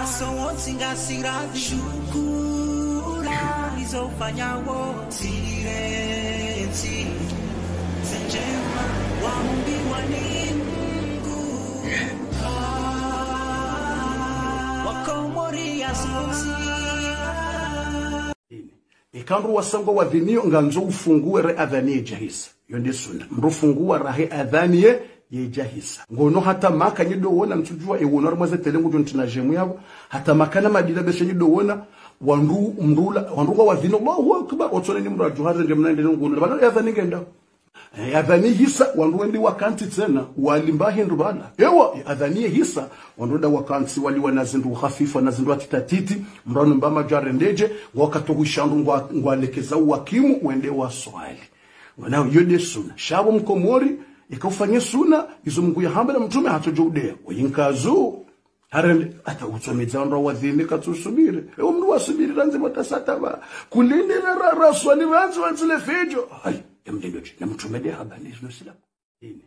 aso wonsinga sirathi shukura izofanya wote sirenzi senjema waumbiwa ni Mungu wakomori asosi ikandu wasango wadhinio nganzo ufungue re adhani jahisa yonde sunna mrufungua rahe adhani ye jahisa ngono hata maka nyido wona mtujua ewona ramaze telengu jontina jemu yabo hata makana madila beshe nyido wona wandu kwa wadhino Allahu akbar otone ni mraju haze ndio mnaendelea ngono bana adhani ngenda adhani hisa wandu wendi wakanti tena walimbahi ndubana ewa adhani hisa wandu da wakanti wali wanazindu hafifa na zindu atitatiti mrano mbama jare ndeje wakatohushandu ngwalekeza wakimu wende wa swali wanao yode suna shabo mkomori ikafanya suna izo Mungu ya hamba na mtume hatojudea oyinkazu harende ata utsomedza ndo wadhini katsusubire ewo mndu wasubiri ranze matasata ba kulindira raswani ranze wanzile fejo ai emdendo na mtume de hamba ni sila ini